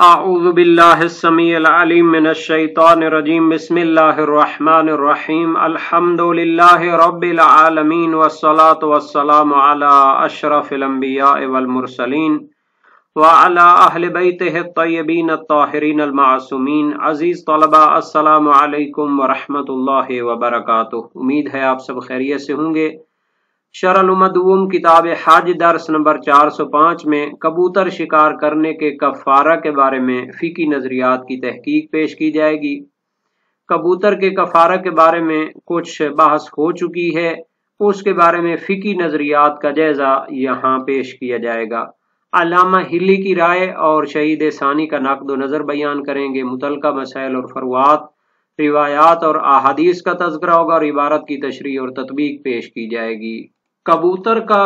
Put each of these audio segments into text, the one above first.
اعوذ باللہ السمیع العلیم من الشیطان الرجیم بسم اللہ الرحمن الرحیم الحمد للہ رب العالمین والصلاة والسلام علی اشرف الانبیاء والمرسلین وعلی اہل بیتہ الطیبین الطاہرین المعصومین۔ عزیز طلبہ، السلام علیکم ورحمۃ اللہ وبرکاتہ۔ امید ہے آپ سب خیریت سے ہوں گے۔ شرح المدوم کتاب حج درس نمبر 405 میں کبوتر شکار کرنے کے کفارہ کے بارے میں فقہی نظریات کی تحقیق پیش کی جائے گی۔ کبوتر کے کفارہ کے بارے میں کچھ بحث ہو چکی ہے، اس کے بارے میں فقہی نظریات کا جائزہ یہاں پیش کیا جائے گا۔ علامہ ہلی کی رائے اور شہید ثانی کا نقد و نظر بیان کریں گے۔ متعلقہ مسائل اور فروعات، روایات اور احادیث کا تذکرہ ہوگا اور عبارت کی تشریح اور تطبیق پیش کی جائے گی۔ کبوتر کا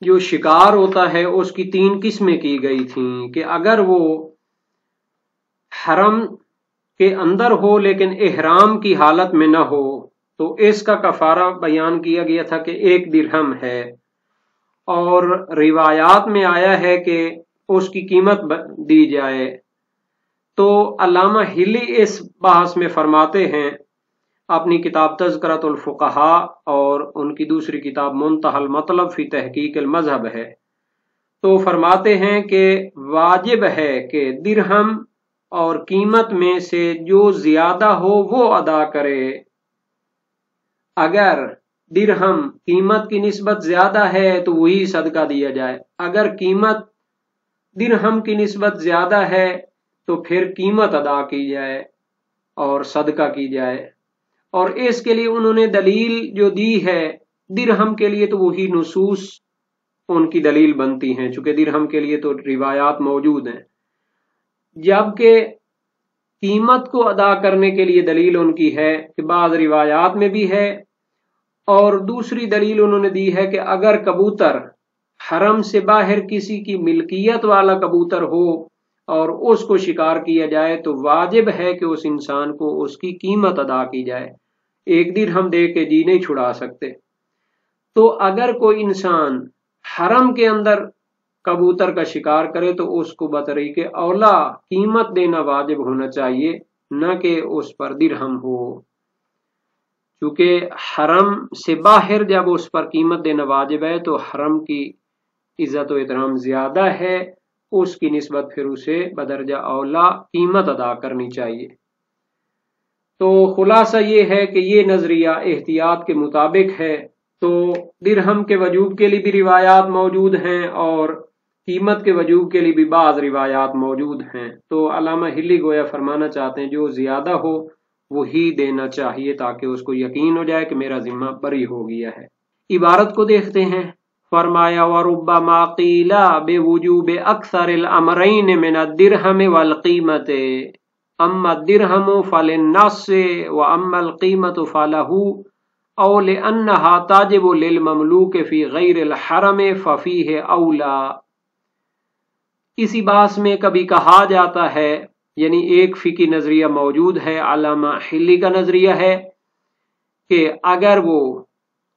جو شکار ہوتا ہے اس کی 3 قسمیں کی گئی تھیں کہ اگر وہ حرم کے اندر ہو لیکن احرام کی حالت میں نہ ہو تو اس کا کفارہ بیان کیا گیا تھا کہ 1 درہم ہے، اور روایات میں آیا ہے کہ اس کی قیمت دی جائے۔ تو علامہ ہلی اس بحث میں فرماتے ہیں اپنی کتاب تذکرۃ الفقہاء اور ان کی دوسری کتاب منتہی المطلب فی تحقیق المذہب ہے، تو فرماتے ہیں کہ واجب ہے کہ درہم اور قیمت میں سے جو زیادہ ہو وہ ادا کرے۔ اگر درہم قیمت کی نسبت زیادہ ہے تو وہی صدقہ دیا جائے، اگر قیمت درہم کی نسبت زیادہ ہے تو پھر قیمت ادا کی جائے اور صدقہ کی جائے۔ اور اس کے لیے انہوں نے دلیل جو دی ہے درہم کے لیے تو وہی نصوص ان کی دلیل بنتی ہیں، چونکہ درہم کے لیے تو روایات موجود ہیں، جبکہ قیمت کو ادا کرنے کے لیے دلیل ان کی ہے کہ بعض روایات میں بھی ہے، اور دوسری دلیل انہوں نے دی ہے کہ اگر کبوتر حرم سے باہر کسی کی ملکیت والا کبوتر ہو اور اس کو شکار کیا جائے تو واجب ہے کہ اس انسان کو اس کی قیمت ادا کی جائے، 1 درہم دے کے جی نہیں چھڑا سکتے۔ تو اگر کوئی انسان حرم کے اندر کبوتر کا شکار کرے تو اس کو بطریق اولا قیمت دینا واجب ہونا چاہیے، نہ کہ اس پر درہم ہو، کیونکہ حرم سے باہر جب اس پر قیمت دینا واجب ہے تو حرم کی عزت و احترام زیادہ ہے، اس کی نسبت پھر اسے بدرجہ اولا قیمت ادا کرنی چاہیے۔ تو خلاصہ یہ ہے کہ یہ نظریہ احتیاط کے مطابق ہے، تو درہم کے وجوب کے لیے بھی روایات موجود ہیں اور قیمت کے وجوب کے لیے بھی بعض روایات موجود ہیں۔ تو علامہ ہلی گویا فرمانا چاہتے ہیں جو زیادہ ہو وہی دینا چاہیے تاکہ اس کو یقین ہو جائے کہ میرا ذمہ بری ہو گیا ہے۔ عبارت کو دیکھتے ہیں۔ فرمایا وَرُبَّمَا قِيلَ بِوُجُوبِ أَكْثَرِ الْأَمْرَيْنِ مِنَ الدِّرْهَمِ وَالْقِيمَةِ أَمَّا الدِّرْهَمُ فَلِلنَّصِّ وَأَمَّا الْقِيمَةُ فَلَهُ أَوْ لِأَنَّهَا تَجِبُ لِلْمَمْلُوكِ فِي غَيْرِ الْحَرَمِ فَفِيهِ أَوْلَى۔ اسی بحث میں کبھی کہا جاتا ہے، یعنی ایک فقہی نظریہ موجود ہے، علامہ ہلی کا نظریہ ہے کہ اگر وہ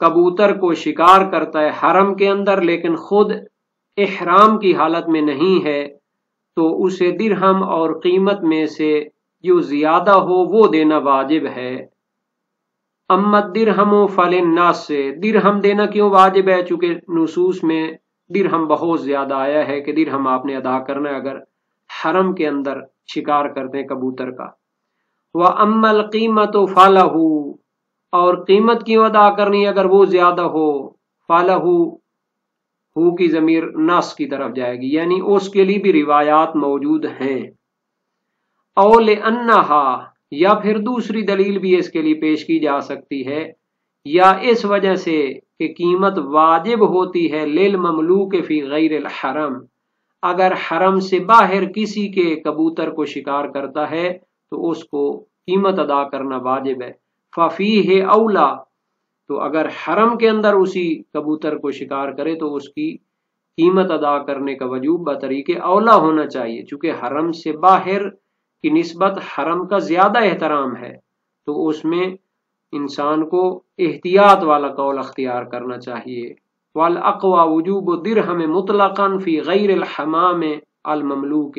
کبوتر کو شکار کرتا ہے حرم کے اندر لیکن خود احرام کی حالت میں نہیں ہے تو اسے درہم اور قیمت میں سے جو زیادہ ہو وہ دینا واجب ہے۔ اما الدرہم فللناس، درہم دینا کیوں واجب ہے؟ چونکہ نصوص میں درہم بہت زیادہ آیا ہے کہ درہم آپ نے ادا کرنا ہے اگر حرم کے اندر شکار کرتے ہیں کبوتر کا۔ وَأَمَّا الْقِيمَةُ فَلَهُ، اور قیمت کیوں ادا کرنی ہے اگر وہ زیادہ ہو؟ فَلَهُ، ہو کی ضمیر نص کی طرف جائے گی، یعنی اس کے لیے بھی روایات موجود ہیں۔ او لِأَنَّهَا، یا پھر دوسری دلیل بھی اس کے لیے پیش کی جا سکتی ہے، یا اس وجہ سے کہ قیمت واجب ہوتی ہے للمملوک فی غیر الحرم، اگر حرم سے باہر کسی کے کبوتر کو شکار کرتا ہے تو اس کو قیمت ادا کرنا واجب ہے۔ ففیہ اولا، تو اگر حرم کے اندر اسی کبوتر کو شکار کرے تو اس کی قیمت ادا کرنے کا وجوب بطریق اولا ہونا چاہیے، چونکہ حرم سے باہر کی نسبت حرم کا زیادہ احترام ہے، تو اس میں انسان کو احتیاط والا قول اختیار کرنا چاہیے۔ والاقوى وجوب الدرہم مطلقا فی غیر الحمام المملوک،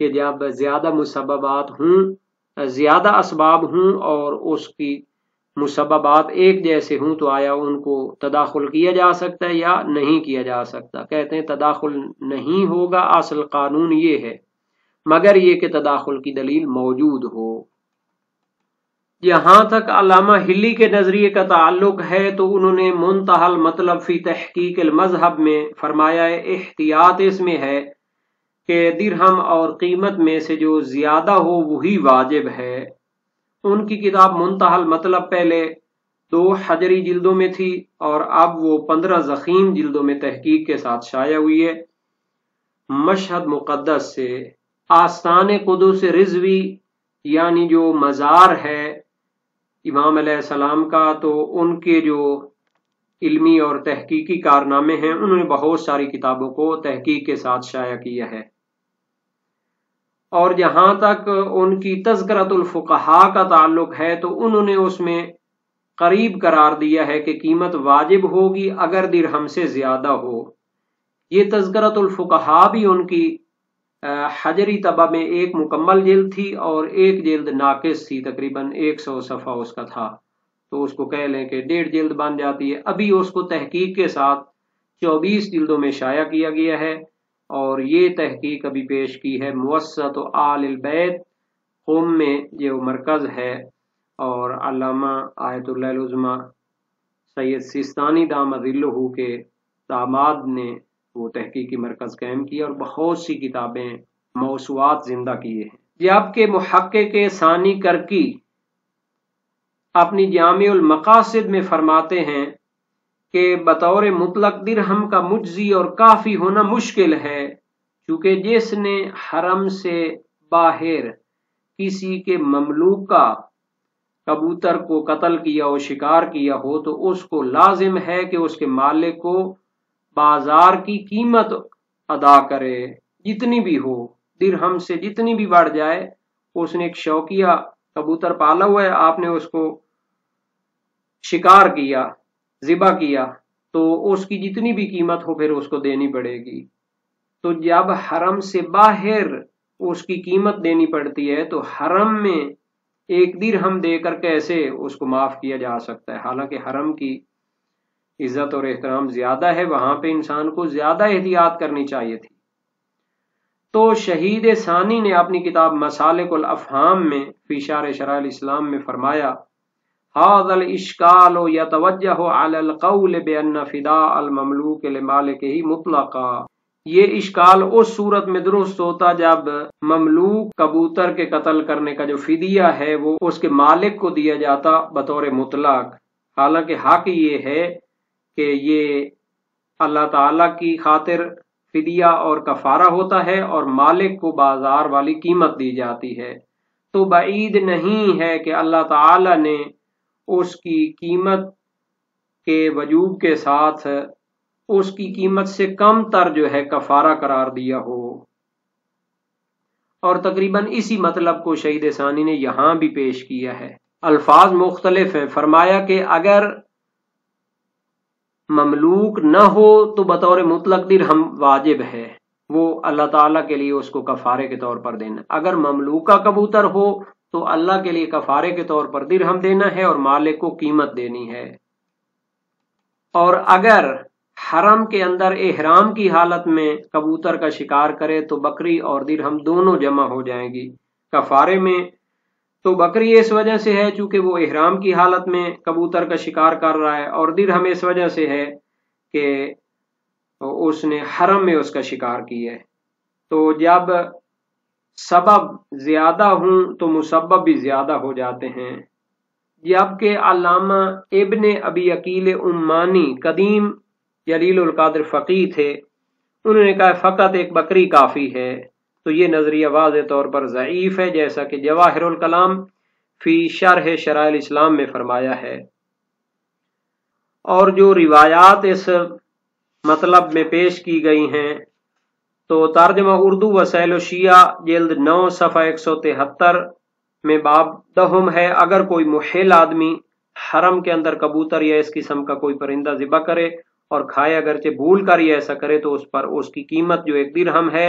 کہ جب زیادہ مسببات ہوں، زیادہ اسباب ہوں اور اس کی مسببات ایک جیسے ہوں تو آیا ان کو تداخل کیا جا سکتا ہے یا نہیں کیا جا سکتا؟ کہتے ہیں تداخل نہیں ہوگا، اصل قانون یہ ہے، مگر یہ کہ تداخل کی دلیل موجود ہو۔ جہاں تک علامہ ہلی کے نظریے کا تعلق ہے تو انہوں نے منتہی المطلب فی تحقیق المذہب میں فرمایا ہے احتیاط اس میں ہے کہ درہم اور قیمت میں سے جو زیادہ ہو وہی واجب ہے۔ ان کی کتاب منتہی المطلب پہلے 2 حجری جلدوں میں تھی اور اب وہ 15 ضخیم جلدوں میں تحقیق کے ساتھ شائع ہوئی ہے۔ مشہد مقدس سے آستان قدس رضوی یعنی جو مزار ہے امام علیہ السلام کا، تو ان کے جو علمی اور تحقیقی کارنامے ہیں انہوں نے بہت ساری کتابوں کو تحقیق کے ساتھ شائع کیا ہے۔ اور جہاں تک ان کی تذکرۃ الفقہاء کا تعلق ہے تو انہوں نے اس میں قریب قرار دیا ہے کہ قیمت واجب ہوگی اگر درہم سے زیادہ ہو۔ یہ تذکرۃ الفقہاء بھی ان کی حجری طبع میں ایک مکمل جلد تھی اور ایک جلد ناقص تھی، تقریباً 100 صفحہ اس کا تھا، تو اس کو کہہ لیں کہ 1.5 جلد بن جاتی ہے۔ ابھی اس کو تحقیق کے ساتھ 24 جلدوں میں شائع کیا گیا ہے، اور یہ تحقیق ابھی پیش کی ہے موسط آل البیت قم میں جو مرکز ہے، اور علامہ آیت اللہ العظمی سید سیستانی دامت ظلہ کے داماد نے وہ تحقیقی مرکز قائم کیا اور بہت سی کتابیں موسوعات زندہ کیے ہیں۔ جبکہ محقق ثانی کرکی اپنی جامع المقاصد میں فرماتے ہیں کہ بطور مطلق درہم کا مجزی اور کافی ہونا مشکل ہے، چونکہ جس نے حرم سے باہر کسی کے مملوکہ کبوتر کو قتل کیا اور شکار کیا ہو تو اس کو لازم ہے کہ اس کے مالک کو بازار کی قیمت ادا کرے، جتنی بھی ہو، درہم سے جتنی بھی بڑھ جائے۔ اس نے ایک شوقیہ کبوتر پالا ہوا ہے، آپ نے اس کو شکار کیا، ذبح کیا، تو اس کی جتنی بھی قیمت ہو پھر اس کو دینی پڑے گی۔ تو جب حرم سے باہر اس کی قیمت دینی پڑتی ہے تو حرم میں 1 درہم دے کر کیسے اس کو معاف کیا جا سکتا ہے؟ حالانکہ حرم کی عزت اور احترام زیادہ ہے، وہاں پہ انسان کو زیادہ احتیاط کرنی چاہیے تھی۔ تو شہید ثانی نے اپنی کتاب مسالک الافہام میں فی شرح شرائع الاسلام میں فرمایا ھذا الاشکال یتوجہ علی القول بان فداء المملوک لمالکہ مطلقا۔ یہ اشکال اس صورت میں درست ہوتا جب مملوک کبوتر کے قتل کرنے کا جو فدیہ ہے وہ اس کے مالک کو دیا جاتا بطور مطلق، حالانکہ حق یہ ہے کہ یہ اللہ تعالی کی خاطر فدیہ اور کفارہ ہوتا ہے اور مالک کو بازار والی قیمت دی جاتی ہے۔ تو بعید نہیں ہے کہ اللہ تعالی نے اس کی قیمت کے وجوب کے ساتھ اس کی قیمت سے کم تر جو ہے کفارہ قرار دیا ہو، اور تقریباً اسی مطلب کو شہید ثانی نے یہاں بھی پیش کیا ہے۔ الفاظ مختلف ہیں، فرمایا کہ اگر مملوک نہ ہو تو بطور مطلق درہم واجب ہے، وہ اللہ تعالیٰ کے لیے اس کو کفارے کے طور پر دینا۔ اگر مملوکہ کبوتر ہو تو اللہ کے لیے کفارے کے طور پر درہم دینا ہے اور مالک کو قیمت دینی ہے۔ اور اگر حرم کے اندر احرام کی حالت میں کبوتر کا شکار کرے تو بکری اور درہم دونوں جمع ہو جائیں گی۔ کفارے میں تو بکری اس وجہ سے ہے چونکہ وہ احرام کی حالت میں کبوتر کا شکار کر رہا ہے، اور درہم اس وجہ سے ہے کہ اس نے حرم میں اس کا شکار کیا ہے۔ تو جب سبب زیادہ ہوں تو مسبب بھی زیادہ ہو جاتے ہیں۔ جبکہ علامہ ابن ابی عقیل عمانی قدیم جلیل القدر فقیہ تھے، انہوں نے کہا فقط ایک بکری کافی ہے، تو یہ نظریہ واضح طور پر ضعیف ہے، جیسا کہ جواہر الکلام فی شرح شرائع الاسلام میں فرمایا ہے۔ اور جو روایات اس مطلب میں پیش کی گئی ہیں تو ترجمہ اردو وسائل الشیعہ جلد 9 صفحہ 173 میں باب دہم ہے، اگر کوئی محل آدمی حرم کے اندر کبوتر یا اس قسم کا کوئی پرندہ ذبح کرے اور کھائے، اگرچہ بھول کر ہی ایسا کرے، تو اس پر اس کی قیمت جو 1 درہم ہے